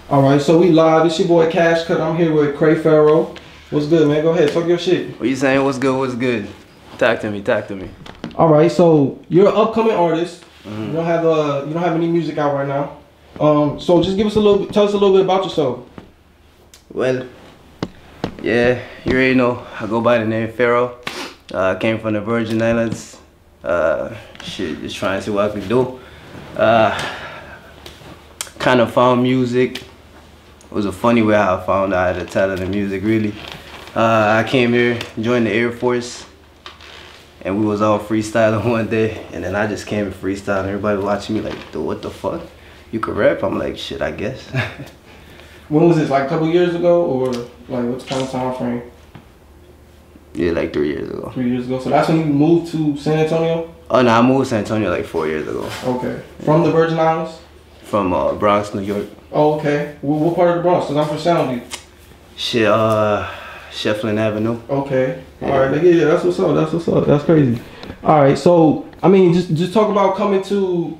Alright, so we live. It's your boy KashCut. I'm here with Cray, Pharaoh. What's good, man? Go ahead, talk your shit. What you saying? What's good? What's good? Talk to me. Talk to me. Alright, so you're an upcoming artist. You don't have any music out right now. So just give us tell us a little bit about yourself. Well, yeah, you already know. I go by the name Pharaoh. I came from the Virgin Islands. Shit, just trying to see what I can do. Kind of found music. It was a funny way how I found out I had a talent in music, really. I came here, joined the Air Force, and we was all freestyling one day, and then I just came and freestyling. Everybody watching me like, dude, what the fuck? You could rap? I'm like, shit, I guess. When was this, like a couple years ago, or like what kind of time frame? Yeah, like 3 years ago. 3 years ago. So that's when you moved to San Antonio? Oh no, I moved to San Antonio like 4 years ago. Okay. From the Virgin Islands? From Bronx, New York. Oh, okay. What part of the Bronx? Because I'm from Soundview. Shit, Shefflin Avenue. Okay. Yeah. All right. Yeah, that's what's up. That's what's up. That's crazy. All right. So, I mean, just talk about coming to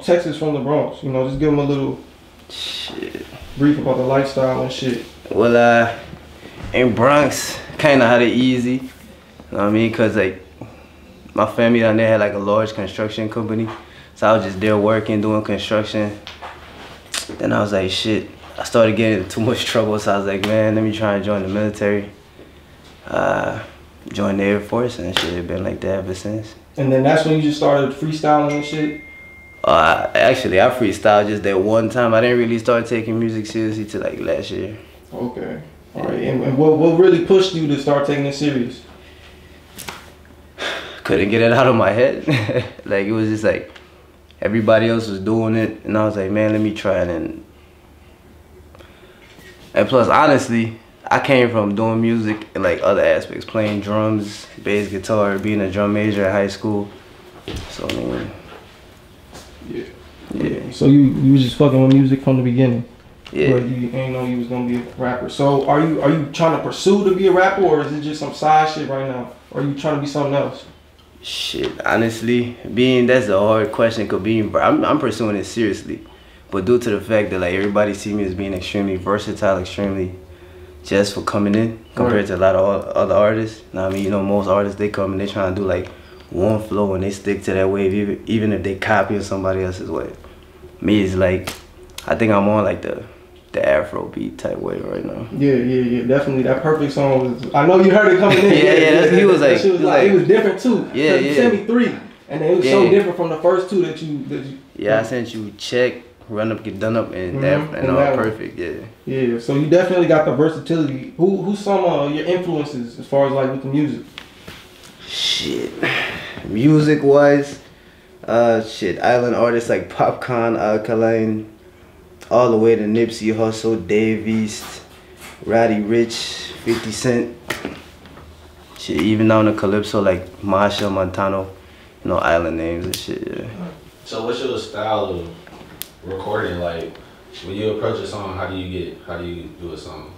Texas from the Bronx. You know, just give them a little brief about the lifestyle and shit. Well, in Bronx, kind of had it easy. You know what I mean? Cause like my family down there had like a large construction company. So I was just there working, doing construction. Then I was like, shit, I started getting in too much trouble. So I was like, man, let me try and join the military. Joined the Air Force and shit, been like that ever since. And then that's when you just started freestyling and shit? Actually, I freestyled just that one time. I didn't really start taking music seriously till like last year. Okay. All right. And what really pushed you to start taking it serious? Couldn't get it out of my head. Like, it was just like, everybody else was doing it, and I was like, man, let me try it. And plus, honestly, I came from doing music in like other aspects, playing drums, bass guitar, being a drum major at high school. So I mean, yeah. So you was just fucking with music from the beginning. Yeah. But you ain't know you was gonna be a rapper. So are you trying to pursue to be a rapper, or is it just some side shit right now? Or are you trying to be something else? Shit, honestly, that's a hard question. Cause I'm pursuing it seriously, but due to the fact that like everybody see me as being extremely versatile, extremely just for coming in compared to a lot of other artists. Now, I mean, you know, most artists, they come and they trying to do like one flow and they stick to that wave, even if they copying somebody else's wave. Me, it's like, I think I'm on like the Afro beat type wave right now. Yeah, definitely. That Perfect song was, I know you heard it coming in. He was like, it was different too. Yeah. You sent me 3, and it was so different from the first 2 that you. Yeah, I sent you Check, Run Up, Get Done Up, and Perfect. Yeah. So you definitely got the versatility. Who's some of your influences as far as like with the music? Shit, music wise, island artists like Popcorn, Alkaline, all the way to Nipsey Hussle, Dave East, Roddy Ricch, 50 Cent. Shit, even down to Calypso like Marsha, Montano, you know, island names and shit. Yeah. So what's your style of recording? Like, when you approach a song, how do you do a song?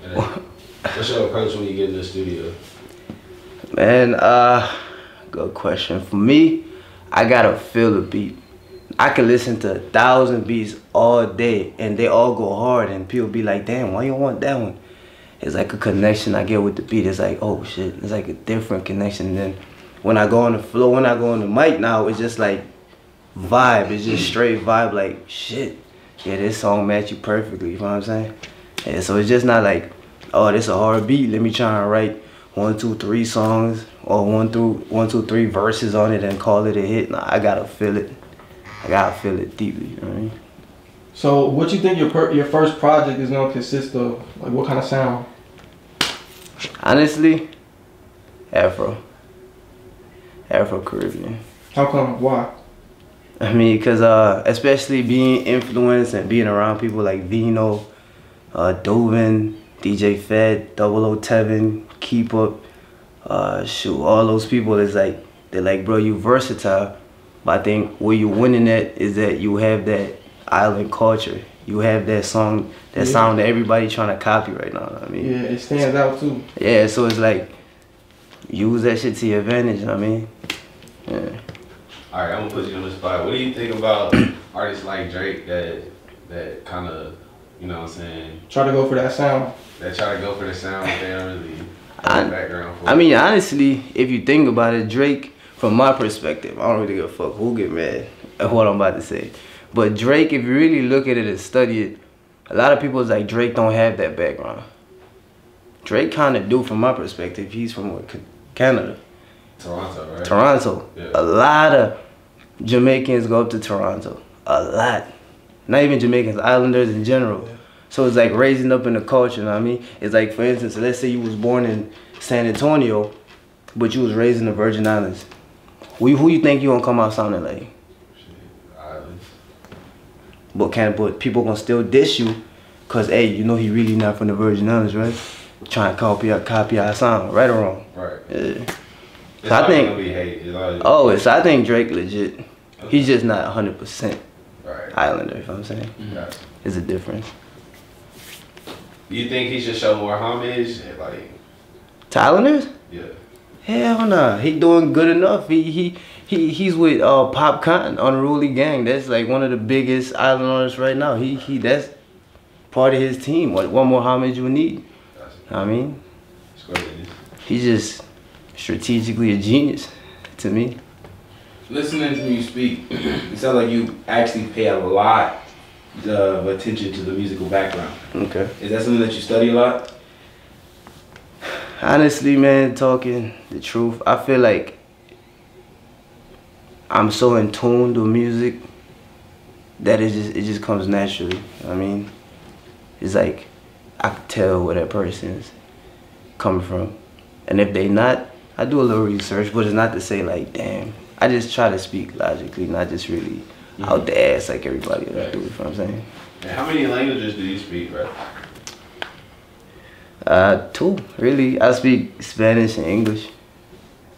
And then, what's your approach when you get in the studio? Man, good question. For me, I gotta feel the beat. I can listen to 1,000 beats all day and they all go hard and people be like, damn, why you want that one? It's like a connection I get with the beat. It's like, oh shit, it's like a different connection. And then when I go on the floor, when I go on the mic now, it's just like vibe. It's just straight vibe, like shit. Yeah, this song match you perfectly, you know what I'm saying? Yeah, so it's just not like, oh, this a hard beat, let me try and write 1, 2, 3 songs or 1, 2, 3 verses on it and call it a hit. Nah, I gotta feel it. I gotta feel it deeply, you know what I mean? So what you think your first project is gonna consist of? Like what kind of sound? Honestly, Afro Caribbean. How come? Why? I mean, cause especially being influenced and being around people like Vino, Dovin, DJ Fed, 00 Tevin, Keep Up, shoot, all those people is like, they're like, bro, you versatile. But I think where you winning at is that you have that island culture. You have that song, that sound that everybody trying to copy right now. I mean, yeah, it stands out too. Yeah, so it's like use that shit to your advantage. You know what I mean, yeah. All right, I'm gonna put you on the spot. What do you think about artists like Drake that kind of, you know what I'm saying? Try to go for that sound. That try to go for the sound, but they don't really have a background for it. I mean, honestly, if you think about it, Drake, from my perspective, I don't really give a fuck who get mad at what I'm about to say. But Drake, if you really look at it and study it, a lot of people is like, Drake don't have that background. Drake kind of do from my perspective. He's from Canada. Toronto, right? Toronto. Yeah. A lot of Jamaicans go up to Toronto. A lot. Not even Jamaicans, islanders in general. Yeah. So it's like raising up in the culture, you know what I mean? It's like, for instance, let's say you was born in San Antonio, but you was raised in the Virgin Islands. Who you think you gonna come out sounding like? Islands. But people gonna still diss you, cause hey, you know he really not from the Virgin Islands, right? Trying to copy our sound, right or wrong? Right. Yeah. It's so I think gonna be hate. I think Drake legit. Okay. He's just not 100% right. Islander. You know what I'm saying? Yeah. It's a difference. You think he should show more homage, like to Islanders? Yeah. Hell nah. He doing good enough. He's with Pop Cotton, Unruly Gang. That's like one of the biggest island artists right now. He that's part of his team. What more homage you need? I mean, he's just strategically a genius to me. Listening to you speak, it sounds like you actually pay a lot of attention to the musical background. Okay. Is that something that you study a lot? Honestly, man, talking the truth, I feel like I'm so in tune to music that it just comes naturally. I mean, it's like I can tell where that person is coming from. And if they not, I do a little research, but it's not to say like, damn. I just try to speak logically, not just really out the ass like everybody else do, you know what I'm saying? And how many languages do you speak, right? 2, really. I speak Spanish and English.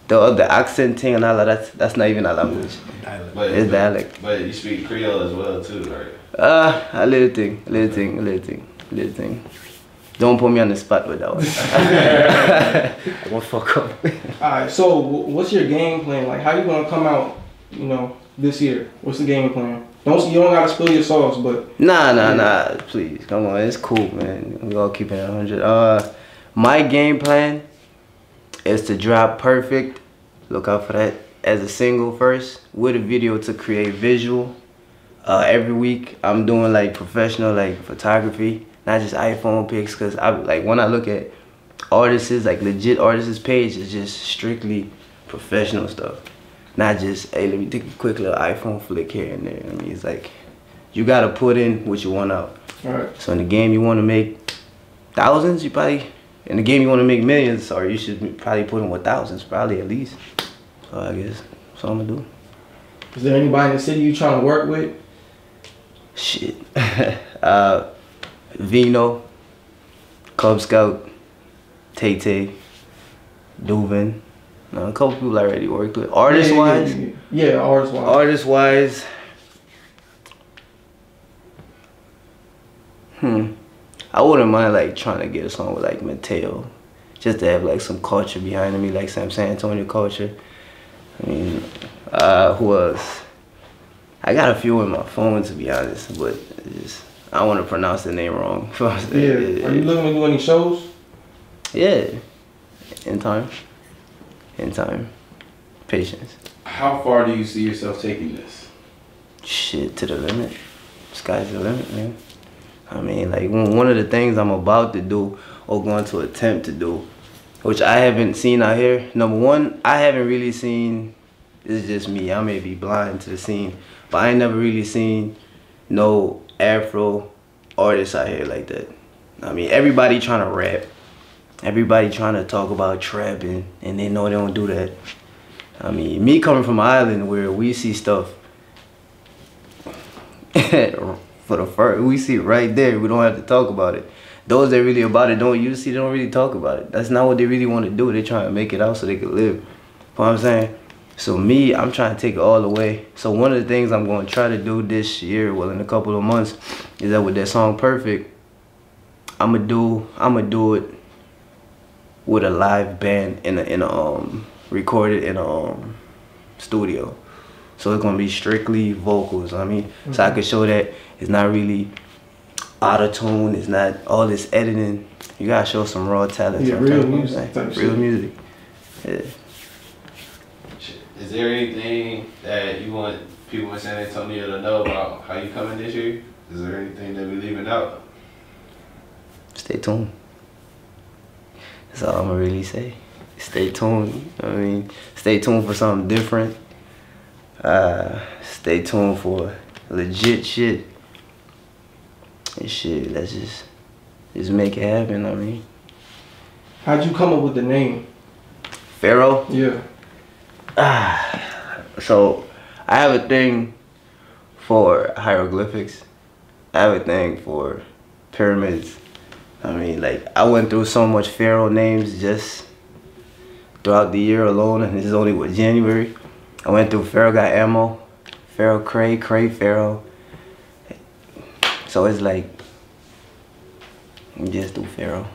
The accent thing and all of that's not even a language. It's dialect. But you speak Creole as well too, right? A little thing. Don't put me on the spot with that one. I won't fuck up. Alright, so what's your game plan? Like, how you gonna come out, you know, this year? What's the game plan? You don't gotta spill your sauce, but Nah, please, come on, it's cool, man. We all keep it 100. My game plan is to drop Perfect. Look out for that as a single first, with a video to create visual. Every week I'm doing like professional like photography. Not just iPhone pics, cause I like when I look at artists, like legit artists' page, it's just strictly professional stuff. Not just, hey, let me take a quick little iPhone flick here and there. I mean, it's like you gotta put in what you want out. Right. So in the game you want to make thousands, you probably in the game you want to make millions, or you should probably put in with thousands, probably at least. So I guess that's what I'm gonna do. Is there anybody in the city you trying to work with? Shit. Vino, Cub Scout, Tay, Duvin. A couple people I already worked with. Artist-wise? Yeah, artist-wise. Artist-wise, I wouldn't mind like trying to get a song with like Mateo. Just to have like some culture behind me, like some San Antonio culture. I mean, who else? I got a few in my phone to be honest, but it's I don't want to pronounce the name wrong. Yeah. Are you looking to do any shows? Yeah. In time. Patience. How far do you see yourself taking this? Shit, to the limit. Sky's the limit, man. I mean, like one of the things I'm about to do or going to attempt to do, which I haven't seen out here. Number one, I haven't really seen, this is just me, I may be blind to the scene, but I ain't never really seen no Afro artists out here like that. I mean, everybody trying to rap. Everybody trying to talk about trapping, and they know they don't do that. I mean, me coming from an island where we see stuff for the first, we see it right there. We don't have to talk about it. Those that really about it don't really talk about it. That's not what they really want to do. They're trying to make it out so they can live. You know what I'm saying? So me, I'm trying to take it all the way. So one of the things I'm going to try to do this year, well in a couple of months, is that with that song Perfect, I'm gonna do it with a live band recorded in a studio. So it's gonna be strictly vocals. I mean, so I could show that it's not really auto-tune. It's not all this editing. You gotta show some raw talent. Yeah, real music. Real music. Yeah. Is there anything that you want people in San Antonio to know about how you coming this year? Is there anything that we leaving out? Stay tuned. That's all I'm gonna really say. Stay tuned. I mean, stay tuned for something different. Stay tuned for legit shit. And shit, let's just make it happen. I mean, how'd you come up with the name? Pharaoh? Yeah. So I have a thing for hieroglyphics. I have a thing for pyramids. I mean, like, I went through so much Pharaoh names just throughout the year alone, and this is only what, January. I went through Pharaoh got ammo, Pharaoh Cray, Cray Pharaoh. So it's like, you just do Pharaoh.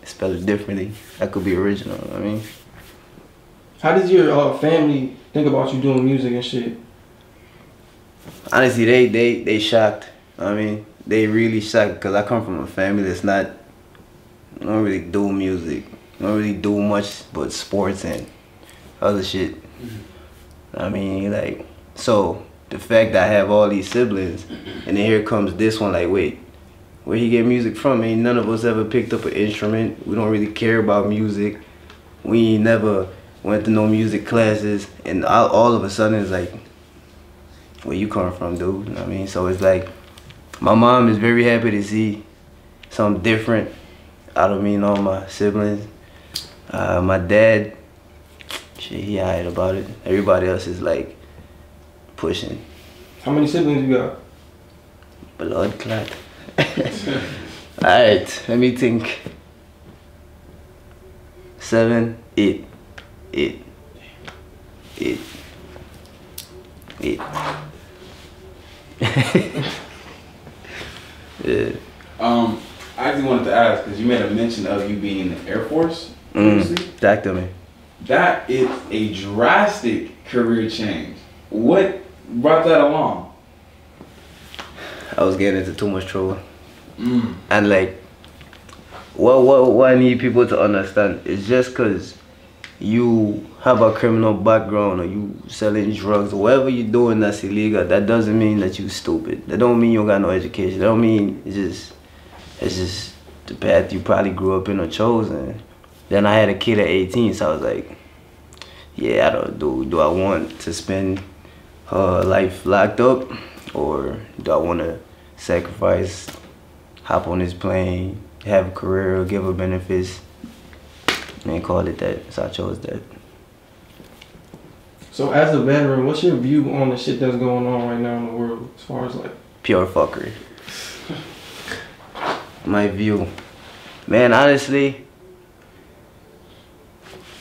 Spell it differently. That could be original. I mean, how did your family think about you doing music and shit? honestly, they shocked. I mean, they really shocked because I come from a family that's not, don't really do music, don't really do much but sports and other shit. I mean, like, so the fact that I have all these siblings and then here comes this one, like, wait, where he get music from? Ain't none of us ever picked up an instrument. We don't really care about music. We ain't never went to no music classes, and all of a sudden it's like, where you come from, dude? You know what I mean? So it's like, my mom is very happy to see something different out of me and all my siblings. My dad, shit, he alright about it. Everybody else is like pushing. How many siblings you got? Blood clot. Alright, let me think. 7, 8. 8. Yeah. I actually wanted to ask, because you made a mention of you being in the Air Force previously. Talk to me. That is a drastic career change. What brought that along? I was getting into too much trouble. And like, what I need people to understand is just because you have a criminal background or you selling drugs or whatever you're doing that's illegal, that doesn't mean that you stupid. That don't mean you don't got no education. That don't mean it's just the path you probably grew up in or chosen. Then I had a kid at 18, so I was like, yeah, I don't do I want to spend her life locked up, or do I want to sacrifice, hop on this plane, have a career, give her benefits, and call it that? So I chose that. So as a veteran, what's your view on the shit that's going on right now in the world as far as like? Pure fuckery. My view. Man, honestly,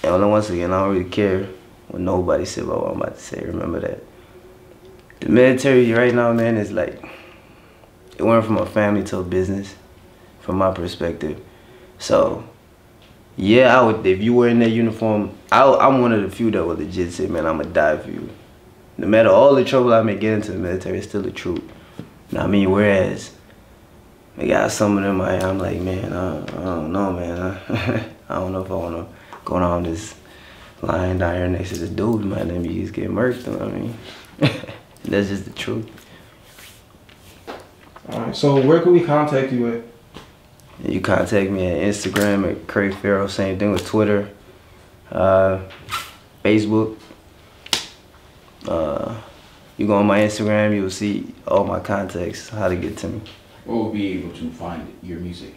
and once again, I don't really care what nobody said about what I'm about to say. Remember that. The military right now, man, is like, it went from a family to a business, from my perspective. So, yeah, I would, if you were in that uniform, I'm one of the few that would legit say, man, I'm gonna die for you. No matter all the trouble I may get into the military, it's still the truth. You know what I mean? Whereas, I got some of them, I'm like, man, I don't know, man. I don't know if I wanna go down this line down here next to this dude, man, and he's getting murked, you know what I mean? That's just the truth. Alright, so where can we contact you at? You contact me at Instagram at Cray Pharaoh, same thing with Twitter, Facebook. You go on my Instagram, you'll see all my contacts, how to get to me. Where will be able to find your music?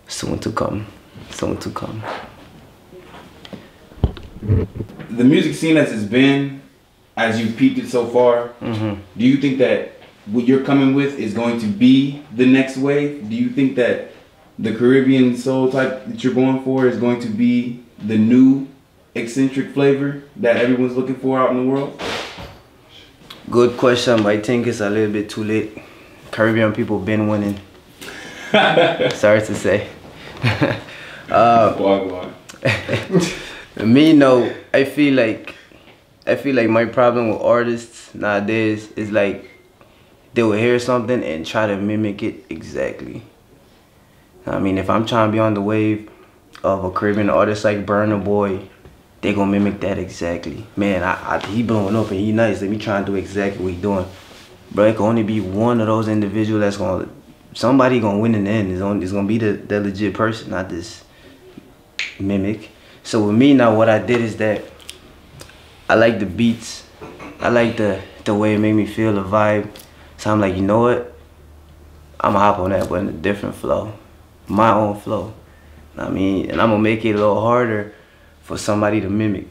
Soon to come. Soon to come. The music scene as it's been, as you've peeped it so far, do you think that what you're coming with is going to be the next wave? Do you think that the Caribbean soul type that you're going for is going to be the new eccentric flavor that everyone's looking for out in the world? Good question, but I think it's a little bit too late. Caribbean people been winning. Sorry to say. Me, no, I feel like I feel like my problem with artists nowadays is like they will hear something and try to mimic it exactly. I mean, if I'm trying to be on the wave of a Caribbean artist like Burna Boy, they gonna mimic that exactly. Man, he blowing up and he nice. Let me try and do exactly what he doing. Bro, it can only be one of those individuals that's gonna, somebody gonna win in the end. It's gonna be the legit person, not this mimic. So with me now, what I did is that I like the beats. I like the way it made me feel, the vibe. So I'm like, you know what? I'm gonna hop on that, but in a different flow. My own flow. I mean, and I'm gonna make it a little harder for somebody to mimic.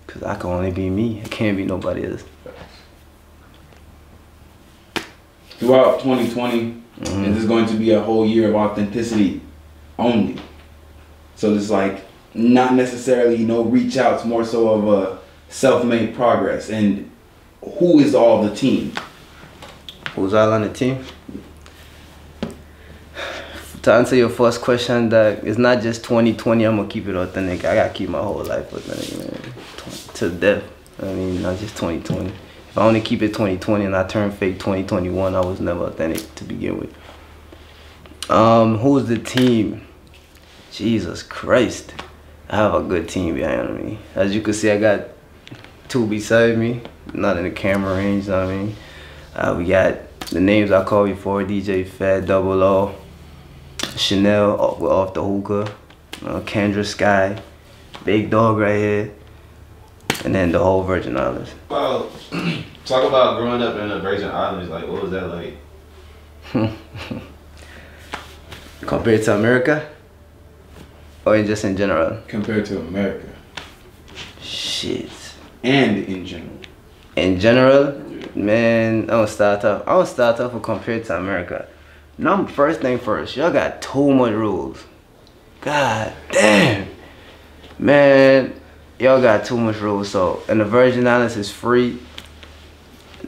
Cause I can only be me. I can't be nobody else. Throughout 2020, this is going to be a whole year of authenticity only. So it's like not necessarily reach outs, more so of a self-made progress. And who is all the team? Who's all on the team? To answer your first question, that it's not just 2020. I'm gonna keep it authentic. I gotta keep my whole life authentic, man, to death. I mean, not just 2020. If I only keep it 2020 and I turn fake 2021, I was never authentic to begin with. Who's the team? Jesus Christ, I have a good team behind me. As you can see, I got two beside me, not in the camera range. You know what I mean, we got the names I called before: DJ Fat, Double O, Chanel off the hookah, Kendra Sky, Big Dog right here, and then the whole Virgin Islands. Well, talk about growing up in the Virgin Islands. Like, what was that like? Compared to America? Or just in general? Compared to America. Shit. And in general. In general, man, I don't start off with compared to America. First thing first, y'all got too much rules. God damn. Man, y'all got too much rules. So, and the Virgin Islands is free.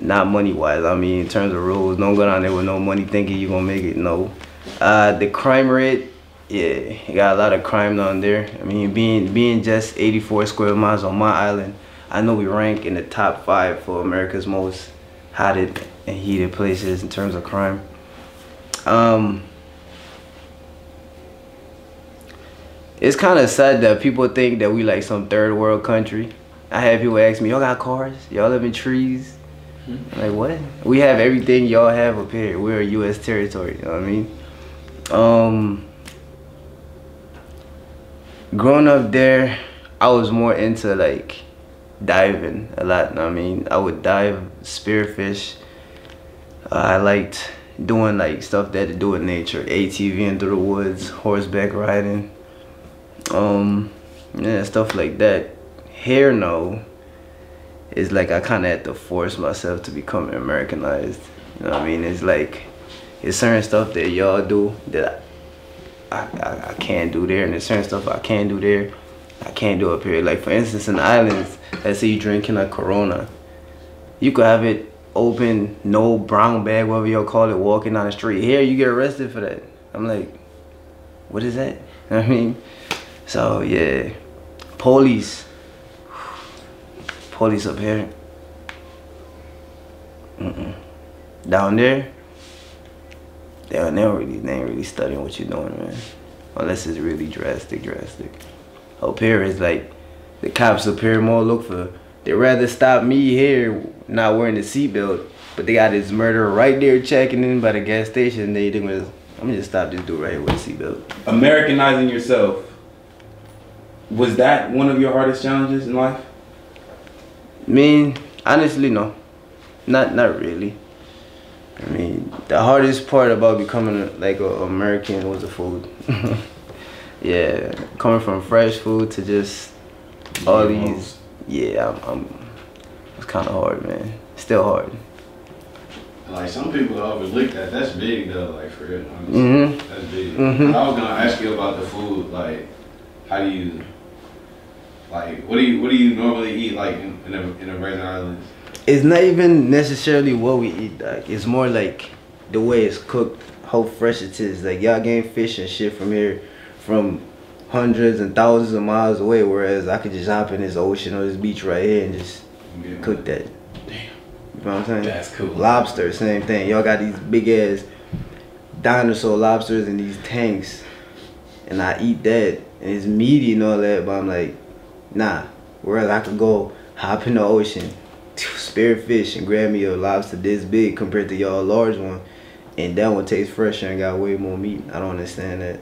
Not money-wise. I mean, in terms of rules, don't go down there with no money thinking you're gonna make it. No. The crime rate, yeah, you got a lot of crime down there. I mean, being just 84 square miles on my island, I know we rank in the top 5 for America's most hotted and heated places in terms of crime. It's kind of sad that people think that we like some third world country. I had people ask me, y'all got cars? Y'all live in trees? I'm like, what? We have everything y'all have up here. We're a U.S. territory, you know what I mean? Growing up there, I was more into like diving a lot, you know what I mean? I would dive, spearfish. I liked doing like stuff that had to do with nature, ATVing through the woods, horseback riding, yeah, stuff like that. Here, no. It's like I kind of had to force myself to become Americanized. You know what I mean? It's like, it's certain stuff that y'all do that I can't do there, and there's certain stuff I can do there, I can't do up here. Like for instance, in the islands, let's say you drinking a Corona, you could have it open, no brown bag, whatever y'all call it, walking down the street. Here, you get arrested for that. I'm like, what is that? You know what I mean? So yeah, police up here. Down there, they ain't really studying what you're doing, man. Unless it's really drastic. Up here is like, the cops up here more look for, they rather stop me here not wearing the seatbelt, but they got this murderer right there checking in by the gas station. I'm gonna just stop this dude right here with a seatbelt. Americanizing yourself, was that one of your hardest challenges in life? I mean, honestly, no. Not really. I mean, the hardest part about becoming like an American was the food. Yeah, coming from fresh food to just all these, yeah, it's kind of hard, man. Still hard. Like some people overlook that. That's big though, like for real. That's big. I was gonna ask you about the food. Like, how do you, like, what do you normally eat like in the Virgin Islands? It's not even necessarily what we eat, like it's more like the way it's cooked, how fresh it is. Like y'all getting fish and shit from here, from hundreds and thousands of miles away, whereas I could just hop in this ocean or this beach right here and just Cook that. Damn. You know what I'm saying? That's cool. Lobster, same thing. Y'all got these big ass dinosaur lobsters in these tanks, and I eat that, and it's meaty and all that, but I'm like, nah. Whereas I could go hop in the ocean, spear fish, and grab me a lobster this big compared to y'all large one, and that one tastes fresher and got way more meat. I don't understand that.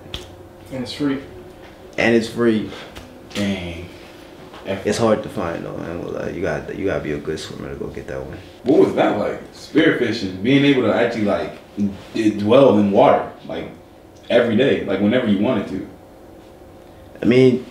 And it's free. And it's free. Dang. It's hard to find though. I ain't gonna lie. You gotta be a good swimmer to go get that one. What was that like? Spearfishing, being able to actually like dwell in water like every day, like whenever you wanted to. I mean,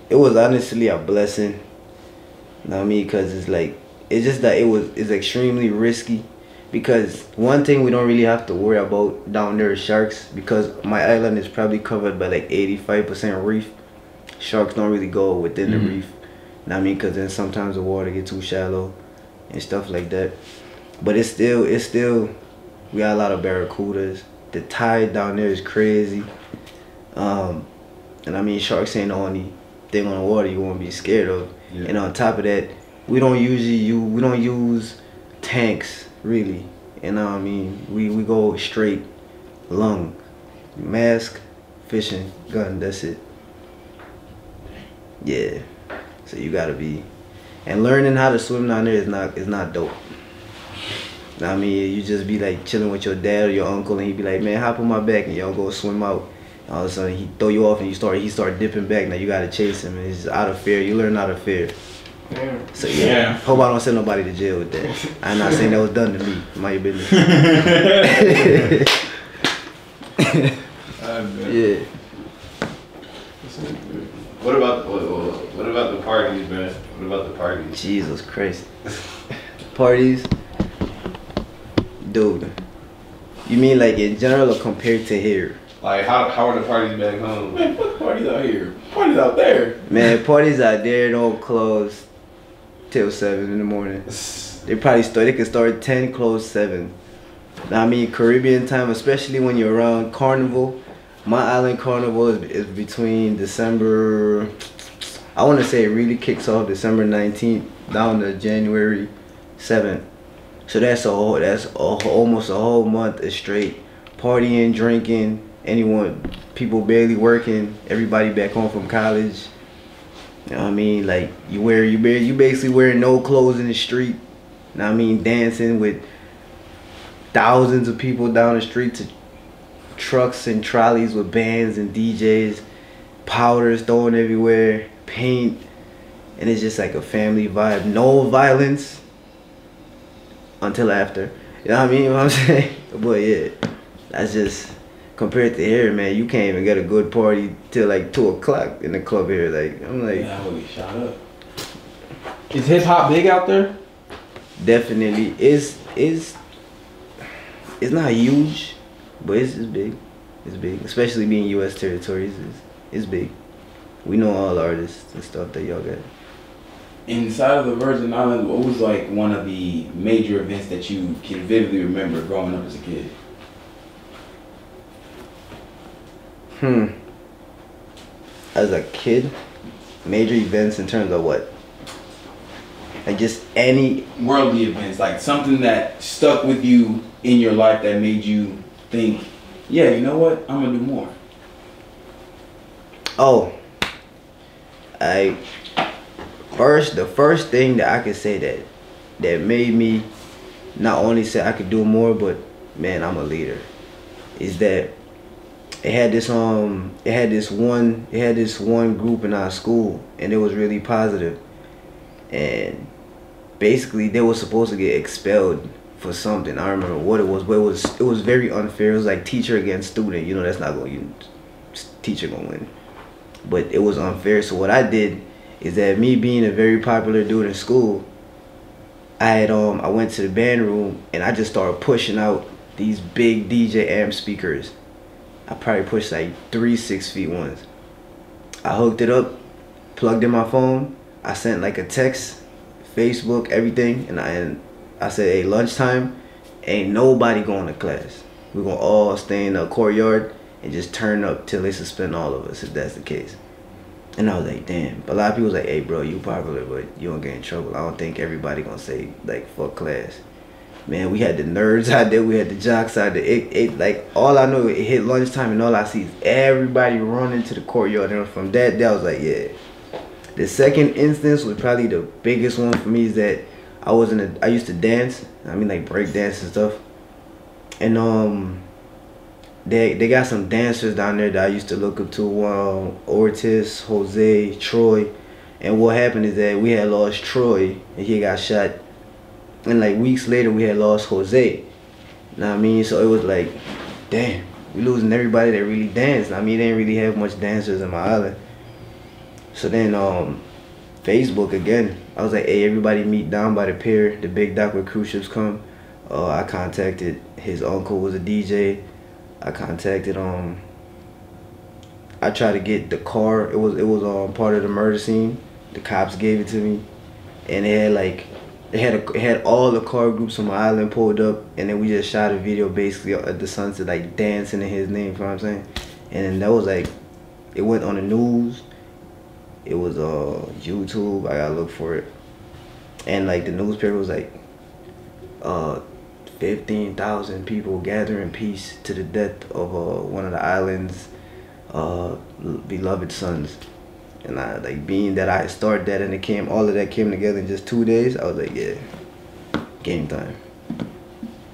it was honestly a blessing. You know what I mean? Because it's like, it's just that it's extremely risky. Because one thing we don't really have to worry about down there is sharks. Because my island is probably covered by like 85% reef. Sharks don't really go within the reef. You know what I mean? Because then sometimes the water get too shallow and stuff like that. But it's still, we got a lot of barracudas. The tide down there is crazy. And I mean, sharks ain't the only thing on the water you want to be scared of. Yeah. And on top of that, we don't use tanks really. You know what I mean? We go straight lung, mask, fishing, gun. That's it. Yeah. So you gotta be, and learning how to swim down there is not dope. I mean, you just be like chilling with your dad or your uncle, and he'd be like, "Man, hop on my back," and y'all go swim out. All of a sudden, he throw you off, and he start dipping back. Now you gotta chase him, and it's just out of fear. You learn out of fear. Damn. So yeah, hope I don't send nobody to jail with that. I'm not saying that was done to me. Mind your business. Yeah. What about the parties, man? What about the parties? Jesus Christ. Parties? Dude. You mean like in general or compared to here? Like how are the parties back home? Man, fuck parties out here. Parties out there. Man, parties out there don't close till 7 in the morning. They can start 10, close 7. I mean, Caribbean time, especially when you're around Carnival. My island carnival is between December, I want to say it really kicks off December 19th down to January 7th. So that's almost a whole month of straight partying, drinking, people barely working, everybody back home from college. You know what I mean? Like you basically wearing no clothes in the street. You know what I mean? Dancing with thousands of people down the street to trucks and trolleys with bands and DJs, powders thrown everywhere, paint, and it's just like a family vibe. No violence until after. You know what I mean? You know what I'm saying? But yeah, that's just compared to here, man. You can't even get a good party till like 2 o'clock in the club here. Like I'm like, yeah, I would be shot up. Is hip hop big out there? Definitely. It's not huge. But it's big. It's big. Especially being U.S. territories. It's big. We know all artists and stuff that y'all got. Inside of the Virgin Islands, what was like one of the major events that you can vividly remember growing up as a kid? As a kid, major events in terms of what? Like just any worldly events, like something that stuck with you in your life that made you think, yeah, you know what, I'm gonna do more. Oh, the first thing that I could say that made me not only say I could do more, but man, I'm a leader, is that it had this one group in our school, and it was really positive, and basically they were supposed to get expelled for something. I don't remember what it was, but it was very unfair. It was like teacher against student. You know, that's not going, teacher gonna win. But it was unfair. So what I did is that, me being a very popular dude in school, I went to the band room and I just started pushing out these big DJ amp speakers. I probably pushed like 3 6-feet ones. I hooked it up, plugged in my phone. I sent like a text, Facebook, everything, and I said, hey, lunchtime, ain't nobody going to class. We're going to all stay in the courtyard and just turn up till they suspend all of us, if that's the case. And I was like, damn. But a lot of people was like, hey, bro, you popular, but you don't get in trouble. I don't think everybody gonna say, like, fuck class. Man, we had the nerds out there. We had the jocks out there. It like, all I know, it hit lunchtime, and all I see is everybody running to the courtyard. And from that I was like, yeah. The second instance was probably the biggest one for me is that I used to dance. I mean, like, break dance and stuff. And, they got some dancers down there that I used to look up to, Ortiz, Jose, Troy. And what happened is that we had lost Troy, and he got shot. And like weeks later, we had lost Jose. You know what I mean? So it was like, damn, we losing everybody that really danced. I mean, they didn't really have much dancers in my island. So then, Facebook again. I was like, hey, everybody meet down by the pier, the big dock where cruise ships come. I contacted his uncle was a DJ. I contacted I tried to get the car. It was part of the murder scene. The cops gave it to me, and it had all the car groups on my island pulled up, and then we just shot a video basically at the sunset, like dancing in his name. You know what I'm saying? And then that was like, it went on the news. It was YouTube. I gotta look for it, and like the newspaper was like, 15,000 people gather in peace to the death of one of the island's beloved sons. And I like, being that I had started that, and all of that came together in just 2 days, I was like, yeah, game time.